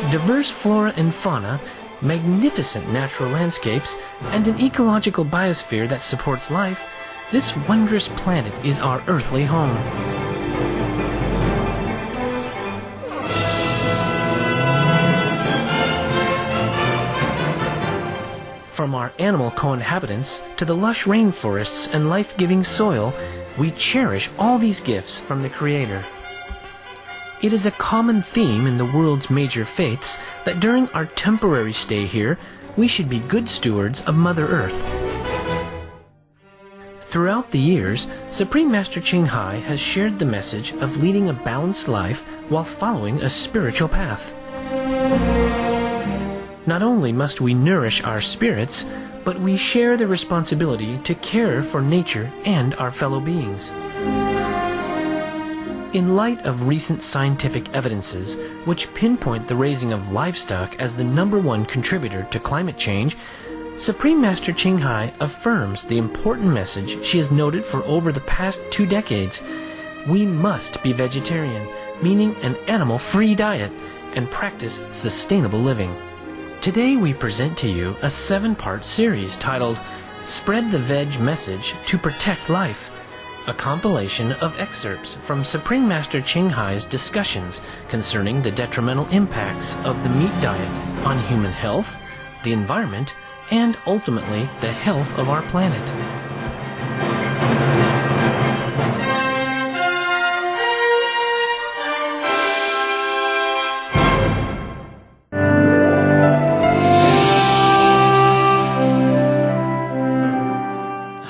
diverse flora and fauna, magnificent natural landscapes, and an ecological biosphere that supports life, this wondrous planet is our earthly home. From our animal co-inhabitants to the lush rainforests and life-giving soil, we cherish all these gifts from the Creator. It is a common theme in the world's major faiths that during our temporary stay here, we should be good stewards of Mother Earth. Throughout the years, Supreme Master Ching Hai has shared the message of leading a balanced life while following a spiritual path. Not only must we nourish our spirits, but we share the responsibility to care for nature and our fellow beings. In light of recent scientific evidences which pinpoint the raising of livestock as the #1 contributor to climate change, Supreme Master Ching Hai affirms the important message she has noted for over the past 2 decades. We must be vegetarian, meaning an animal-free diet, and practice sustainable living. Today we present to you a 7-part series titled Spread the Veg Message to Protect Life, a compilation of excerpts from Supreme Master Ching Hai's discussions concerning the detrimental impacts of the meat diet on human health, the environment, and ultimately the health of our planet.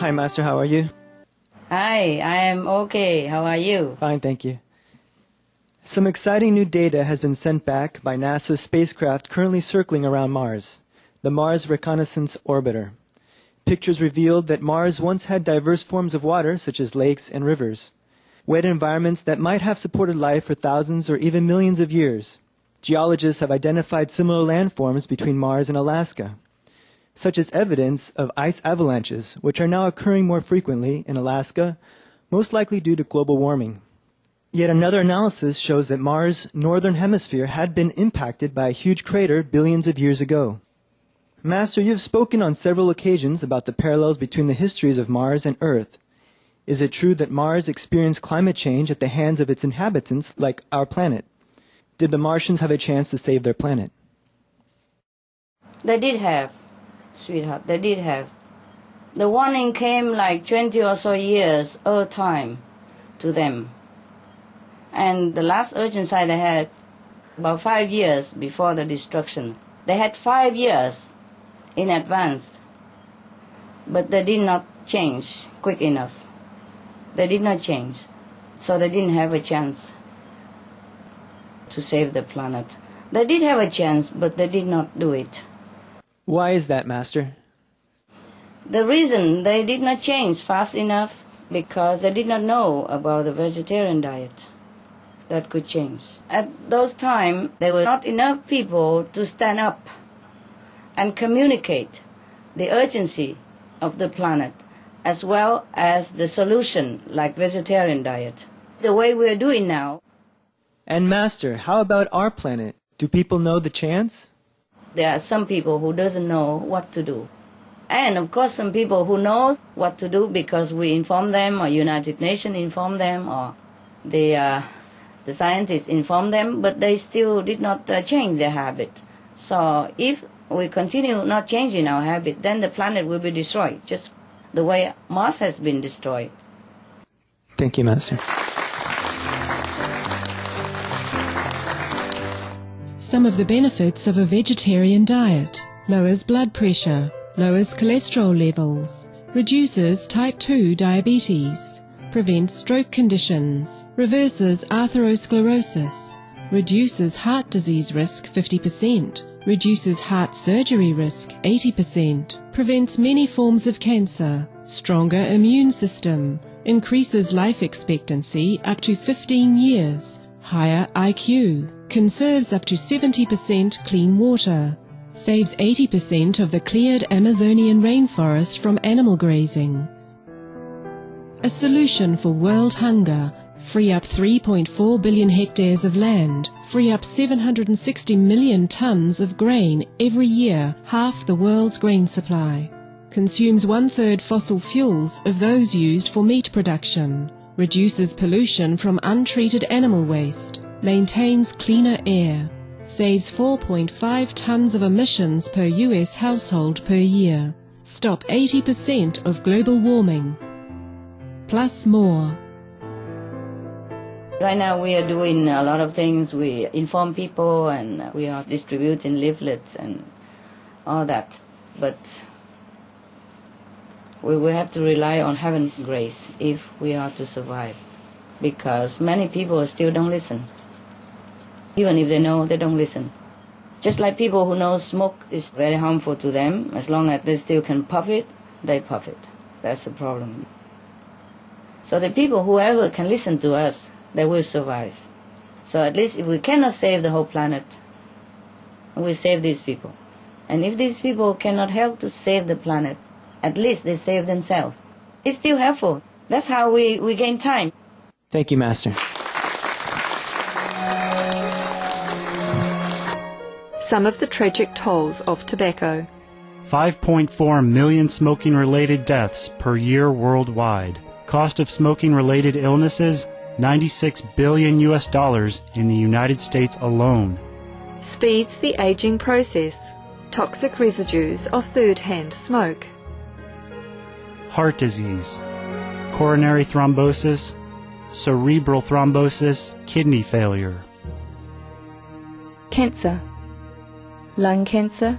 Hi, Master. How are you? Hi, I am okay. How are you? Fine, thank you. Some exciting new data has been sent back by NASA's spacecraft currently circling around Mars, the Mars Reconnaissance Orbiter. Pictures revealed that Mars once had diverse forms of water, such as lakes and rivers, wet environments that might have supported life for thousands or even millions of years. Geologists have identified similar landforms between Mars and Alaska, such as evidence of ice avalanches, which are now occurring more frequently in Alaska, most likely due to global warming. Yet another analysis shows that Mars' northern hemisphere had been impacted by a huge crater billions of years ago. Master, you have spoken on several occasions about the parallels between the histories of Mars and Earth. Is it true that Mars experienced climate change at the hands of its inhabitants like our planet? Did the Martians have a chance to save their planet? They did have, sweetheart, they did have. The warning came like 20 or so years Earth time to them. And the last urgent sight they had about 5 years before the destruction. They had 5 years in advance, but they did not change quick enough. They did not change, so they didn't have a chance to save the planet. They did have a chance, but they did not do it. Why is that, Master? The reason they did not change fast enough because they did not know about the vegetarian diet that could change. At those times, there were not enough people to stand up and communicate the urgency of the planet as well as the solution like vegetarian diet. The way we're doing now. And Master, how about our planet? Do people know the chance? There are some people who doesn't know what to do. And of course some people who know what to do because we inform them or United Nations inform them or the scientists inform them, but they still did not change their habit. So if we continue not changing our habit, then the planet will be destroyed, just the way Mars has been destroyed. Thank you, Master. Some of the benefits of a vegetarian diet: lowers blood pressure, lowers cholesterol levels, reduces type 2 diabetes, prevents stroke conditions, reverses atherosclerosis, reduces heart disease risk 50%, reduces heart surgery risk 80%, prevents many forms of cancer, stronger immune system, increases life expectancy up to 15 years, higher IQ, conserves up to 70% clean water, saves 80% of the cleared Amazonian rainforest from animal grazing. A solution for world hunger, free up 3.4 billion hectares of land, free up 760 million tons of grain every year, half the world's grain supply. Consumes 1/3 fossil fuels of those used for meat production, reduces pollution from untreated animal waste, maintains cleaner air, saves 4.5 tons of emissions per US household per year, stop 80% of global warming, plus more. Right now we are doing a lot of things. We inform people and we are distributing leaflets and all that. But we will have to rely on heaven's grace if we are to survive. Because many people still don't listen. Even if they know, they don't listen. Just like people who know smoke is very harmful to them, as long as they still can puff it, they puff it. That's the problem. So the people, whoever can listen to us, they will survive. So at least if we cannot save the whole planet, we save these people. And if these people cannot help to save the planet, at least they save themselves. It's still helpful. That's how we gain time. Thank you, Master. Some of the tragic tolls of tobacco. 5.4 million smoking-related deaths per year worldwide. Cost of smoking-related illnesses, $96 billion in the United States alone. Speeds the aging process. Toxic residues of third-hand smoke. Heart disease, coronary thrombosis, cerebral thrombosis, kidney failure. Cancer. Lung cancer,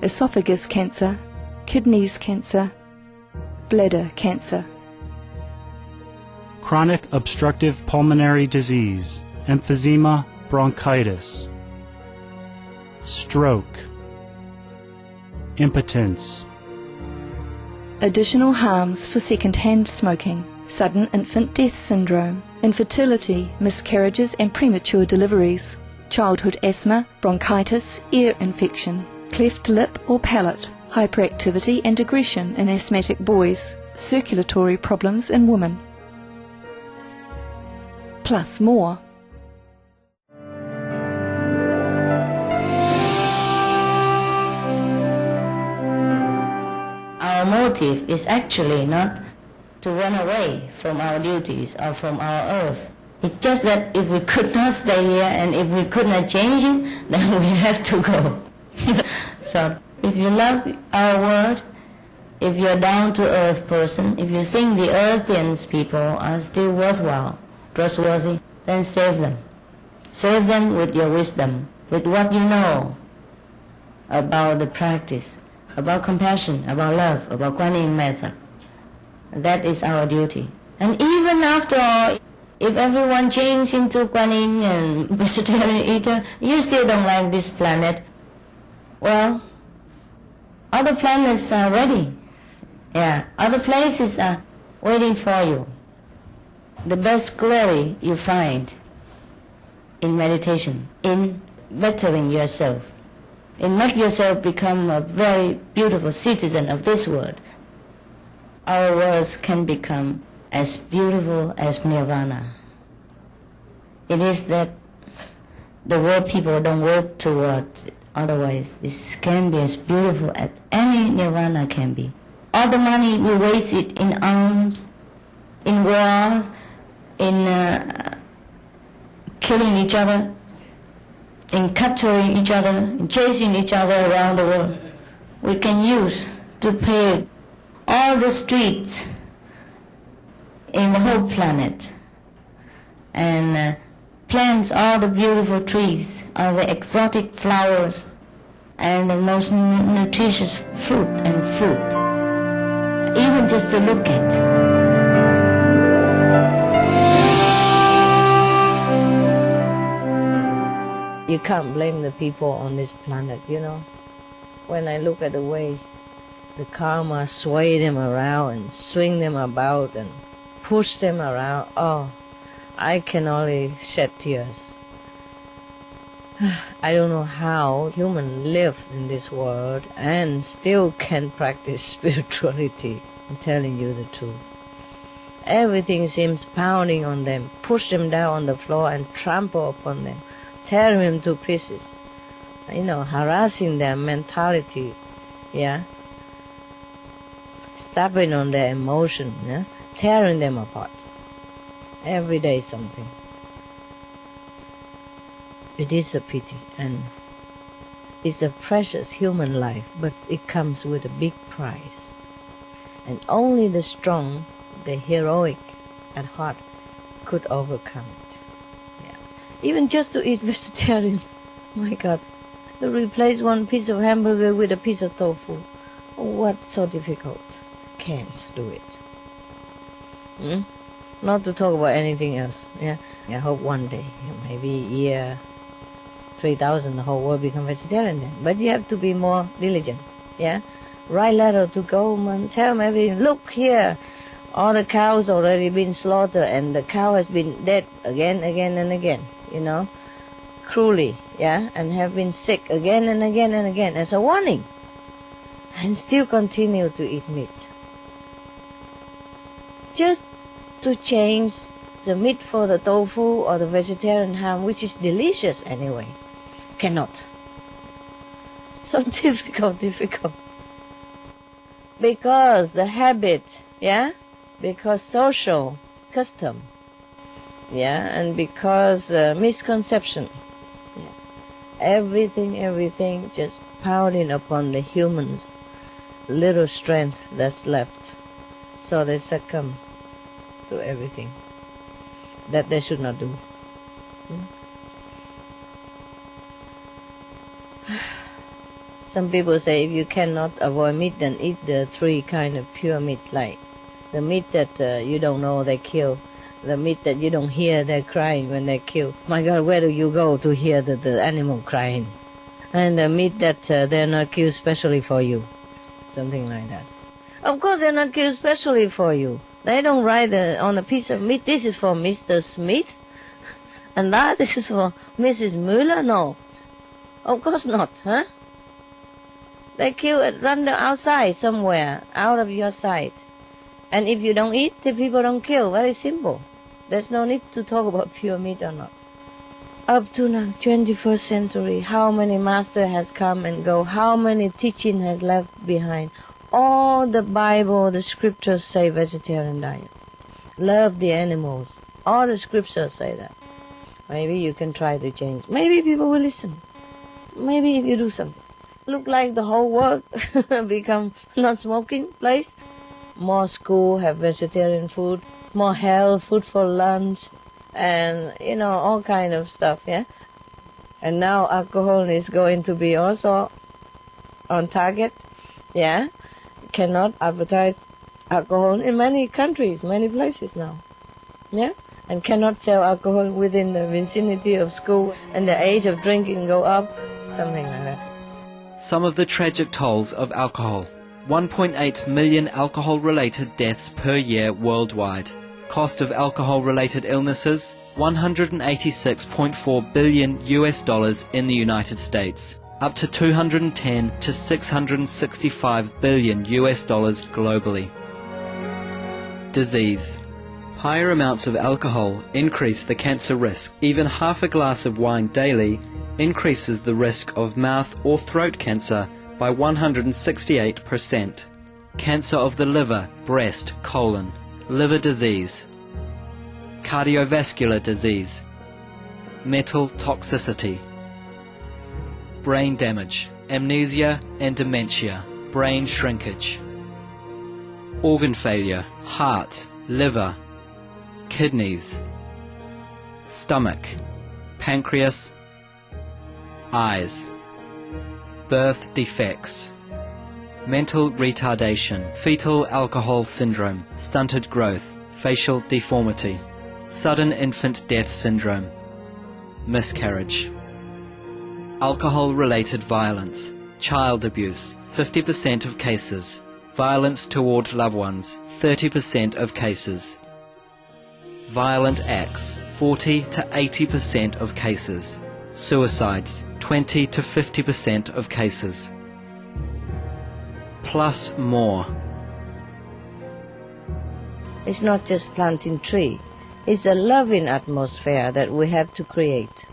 esophagus cancer, kidneys cancer, bladder cancer. Chronic obstructive pulmonary disease, emphysema, bronchitis. Stroke. Impotence. Additional harms for second-hand smoking. Sudden infant death syndrome, infertility, miscarriages and premature deliveries. Childhood asthma, bronchitis, ear infection, cleft lip or palate, hyperactivity and aggression in asthmatic boys, circulatory problems in women. Plus more. Our motive is actually not to run away from our duties or from our earth. It's just that if we could not stay here and if we could not change it, then we have to go. So if you love our world, if you're a down-to-earth person, if you think the earthians people are still worthwhile, trustworthy, then save them. Save them with your wisdom, with what you know about the practice, about compassion, about love, about Kuan Yin method. That is our duty. And even after all, if everyone changed into Kuan Yin and vegetarian eater, you still don't like this planet. Well, other planets are ready. Yeah, other places are waiting for you. The best glory you find in meditation, in bettering yourself, in make yourself become a very beautiful citizen of this world. Our worlds can become as beautiful as nirvana. It is that the world people don't work toward it. Otherwise, this can be as beautiful as any nirvana can be. All the money we waste it in arms, in wars, in killing each other, in capturing each other, in chasing each other around the world. We can use to pave all the streets in the whole planet and plant all the beautiful trees, all the exotic flowers, and the most nutritious fruit and food, even just to look at. You can't blame the people on this planet, you know. When I look at the way the karma sway them around and swing them about and push them around, oh, I can only shed tears. I don't know how humans live in this world and still can practice spirituality. I'm telling you the truth. Everything seems pounding on them, push them down on the floor and trample upon them, tear them to pieces, harassing their mentality, stepping on their emotion, tearing them apart. Every day something. It is a pity, and it's a precious human life, but it comes with a big price. And only the strong, the heroic at heart, could overcome it. Even just to eat vegetarian, my God, to replace one piece of hamburger with a piece of tofu, what's so difficult? Can't do it. Not to talk about anything else. I hope one day, maybe year 3000, the whole world become vegetarian then. But you have to be more diligent. Write letter to government, tell them everything. Look here, all the cows already been slaughtered, and the cow has been dead again and again, cruelly, and have been sick again and again and again as a warning, and still continue to eat meat. Just to change the meat for the tofu or the vegetarian ham, which is delicious anyway, cannot. So difficult. Because the habit, because social custom, and because misconception, everything just pounding upon the humans' little strength that's left, so they succumb to everything that they should not do. Some people say if you cannot avoid meat, then eat the 3 kind of pure meat, like the meat that you don't know they kill, the meat that you don't hear they're crying when they kill. My God, where do you go to hear the animal crying? And the meat that they're not killed specially for you, something like that. Of course they're not killed specially for you. They don't write on a piece of meat, this is for Mr. Smith, and this is for Mrs. Müller. No, of course not, They kill it random outside somewhere, out of your sight. And if you don't eat, the people don't kill. Very simple. There's no need to talk about pure meat or not. Up to now, 21st century, how many master has come and go, how many teaching has left behind. All the Bible, the scriptures say vegetarian diet. Love the animals. All the scriptures say that. Maybe you can try to change. Maybe people will listen. Maybe if you do something. Look like the whole world become non-smoking place. More school have vegetarian food, more health, food for lunch, and all kind of stuff, And now alcohol is going to be also on target, Cannot advertise alcohol in many countries, many places now, And cannot sell alcohol within the vicinity of school, and the age of drinking go up, something like that. Some of the tragic tolls of alcohol. 1.8 million alcohol-related deaths per year worldwide. Cost of alcohol-related illnesses, $186.4 billion in the United States, up to 210 to 665 billion globally. Disease. Higher amounts of alcohol increase the cancer risk. Even half a glass of wine daily increases the risk of mouth or throat cancer by 168%. Cancer of the liver, breast, colon, liver disease, cardiovascular disease, metal toxicity, brain damage, amnesia and dementia, brain shrinkage, organ failure, heart, liver, kidneys, stomach, pancreas, eyes, birth defects, mental retardation, fetal alcohol syndrome, stunted growth, facial deformity, sudden infant death syndrome, miscarriage. Alcohol-related violence, child abuse, 50% of cases, violence toward loved ones, 30% of cases, violent acts, 40 to 80% of cases, suicides, 20 to 50% of cases, plus more. It's not just planting tree. It's a loving atmosphere that we have to create.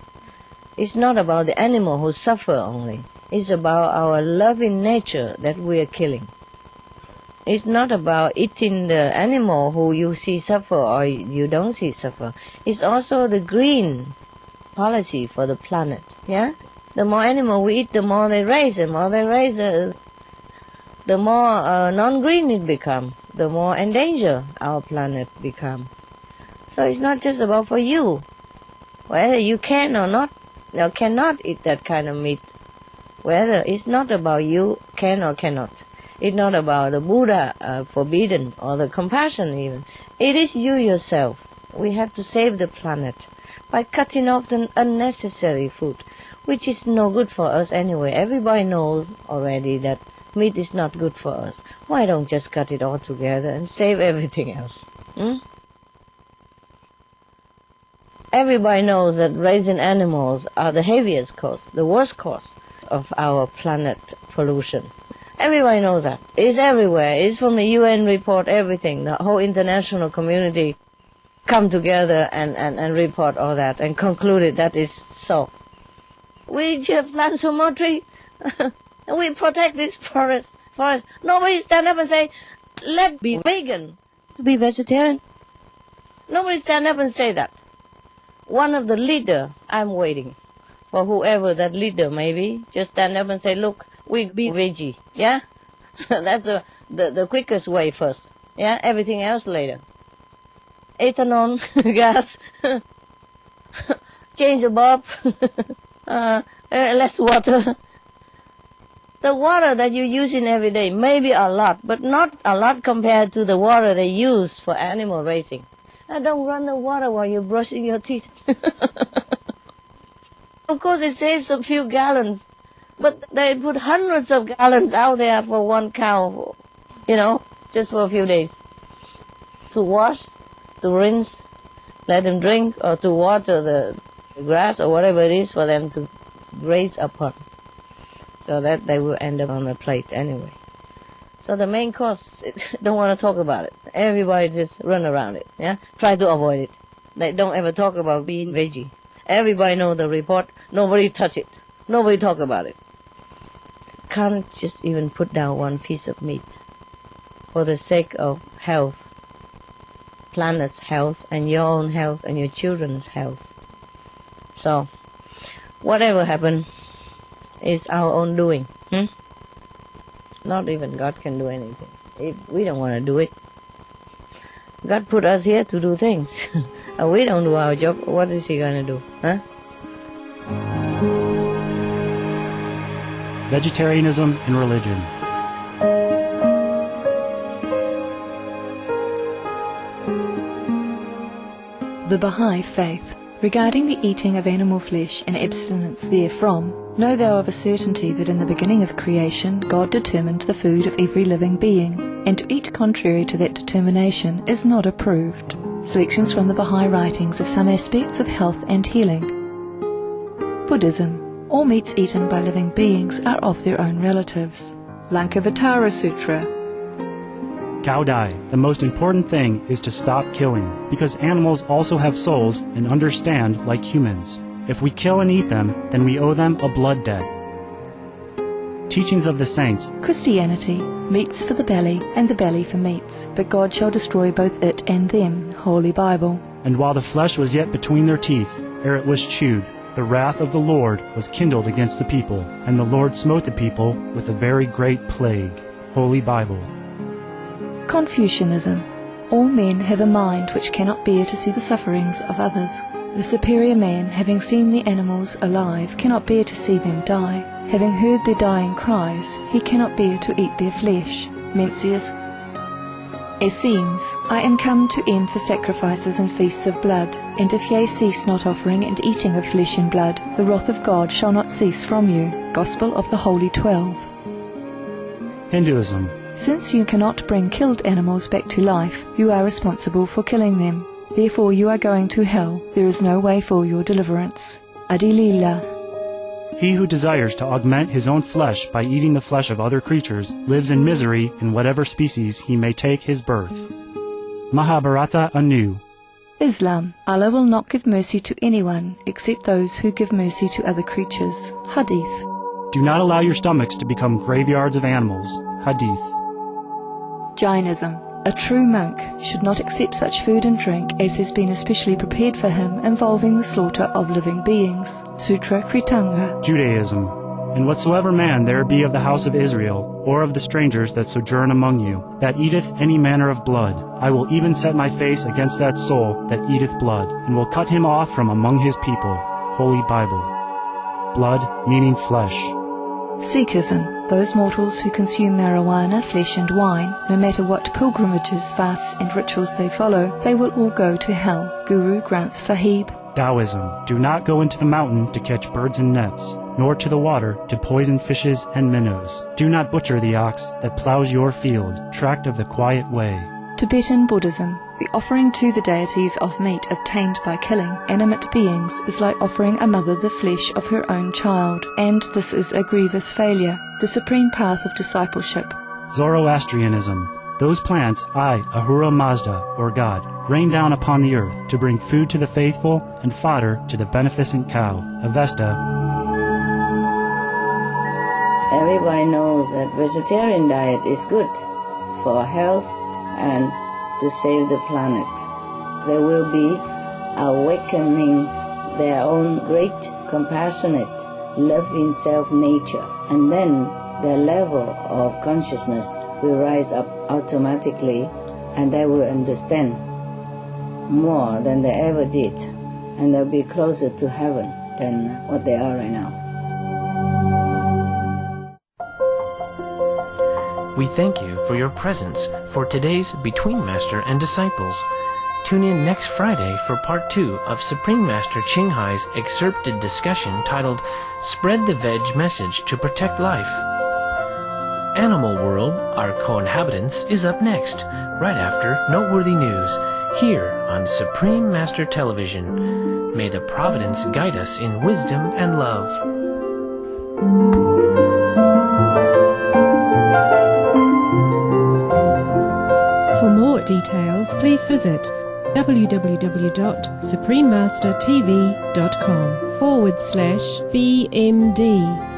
It's not about the animal who suffer only. It's about our loving nature that we are killing. It's not about eating the animal who you see suffer or you don't see suffer. It's also the green policy for the planet. Yeah, the more animal we eat, the more they raise. The more they raise, the more non-green it become. The more endangered our planet become. So it's not just about for you, whether you can or not, or cannot eat that kind of meat. Whether it's not about you can or cannot. It's not about the Buddha forbidden or the compassion even. It is you yourself. We have to save the planet by cutting off the unnecessary food, which is no good for us anyway. Everybody knows already that meat is not good for us. Why don't just cut it all together and save everything else? Everybody knows that raising animals are the heaviest cause, the worst cause of our planet pollution. Everybody knows that. It's everywhere. It's from the UN report, everything. The whole international community come together and report all that and concluded that is so. We just plant some more tree. And we protect this forest. Nobody stand up and say, let's be vegan, to be vegetarian. Nobody stand up and say that. One of the leader, I'm waiting for whoever that leader may be, just stand up and say, look, we be veggie, yeah? That's the quickest way first, yeah? Everything else later. Ethanol, gas, change the bulb, less water. The water that you're using every day, maybe a lot, but not a lot compared to the water they use for animal raising. Don't run the water while you're brushing your teeth. Of course, it saves a few gallons, but they put hundreds of gallons out there for one cow, just for a few days. To wash, to rinse, let them drink, or to water the grass or whatever it is for them to graze upon, so that they will end up on a plate anyway. So the main cause, don't want to talk about it. Everybody just run around it, yeah? Try to avoid it. They don't ever talk about being veggie. Everybody know the report. Nobody touch it. Nobody talk about it. Can't just even put down one piece of meat for the sake of health, planet's health, and your own health, and your children's health. So, whatever happened is our own doing. Not even God can do anything. If we don't want to do it. God put us here to do things. And we don't do our job, what is He going to do? Huh? Vegetarianism and religion. The Baha'i Faith. Regarding the eating of animal flesh and abstinence therefrom, know thou of a certainty that in the beginning of creation God determined the food of every living being, and to eat contrary to that determination is not approved. Selections from the Baha'i writings of some aspects of health and healing. Buddhism. All meats eaten by living beings are of their own relatives. Lankavatara Sutra. Cao Dai, the most important thing is to stop killing, because animals also have souls and understand like humans. If we kill and eat them, then we owe them a blood debt. Teachings of the Saints. Christianity. Meats for the belly, and the belly for meats, but God shall destroy both it and them. Holy Bible. And while the flesh was yet between their teeth, ere it was chewed, the wrath of the Lord was kindled against the people, and the Lord smote the people with a very great plague. Holy Bible. Confucianism. All men have a mind which cannot bear to see the sufferings of others. The superior man, having seen the animals alive, cannot bear to see them die. Having heard their dying cries, he cannot bear to eat their flesh. Mencius. Essenes. I am come to end the sacrifices and feasts of blood, and if ye cease not offering and eating of flesh and blood, the wrath of God shall not cease from you. Gospel of the Holy 12. Hinduism. Since you cannot bring killed animals back to life, you are responsible for killing them. Therefore you are going to hell. There is no way for your deliverance. Adilila. He who desires to augment his own flesh by eating the flesh of other creatures lives in misery in whatever species he may take his birth. Mahabharata anew. Islam. Allah will not give mercy to anyone except those who give mercy to other creatures. Hadith. Do not allow your stomachs to become graveyards of animals. Hadith. Jainism. A true monk should not accept such food and drink as has been especially prepared for him involving the slaughter of living beings. Sutra Kritanga. Judaism. And whatsoever man there be of the house of Israel, or of the strangers that sojourn among you, that eateth any manner of blood, I will even set my face against that soul that eateth blood, and will cut him off from among his people. Holy Bible. Blood meaning flesh. Sikhism. Those mortals who consume marijuana, flesh and wine, no matter what pilgrimages, fasts and rituals they follow, they will all go to hell. Guru Granth Sahib. Taoism. Do not go into the mountain to catch birds and nets, nor to the water to poison fishes and minnows. Do not butcher the ox that plows your field, tract of the quiet way. Tibetan Buddhism. The offering to the deities of meat obtained by killing animate beings is like offering a mother the flesh of her own child, and this is a grievous failure. The supreme path of discipleship. Zoroastrianism. Those plants I, Ahura Mazda, or God, rain down upon the earth to bring food to the faithful and fodder to the beneficent cow. Avesta. Everybody knows that vegetarian diet is good for health and to save the planet. They will be awakening their own great, compassionate, loving self-nature, and then their level of consciousness will rise up automatically, and they will understand more than they ever did, and they'll be closer to heaven than what they are right now. We thank you for your presence for today's Between Master and Disciples. Tune in next Friday for part 2 of Supreme Master Ching Hai's excerpted discussion titled Spread the Veg Message to Protect Life. Animal World, Our Co-Inhabitants, is up next, right after Noteworthy News, here on Supreme Master Television. May the Providence guide us in wisdom and love. For more details, please visit www.suprememastertv.com/BMD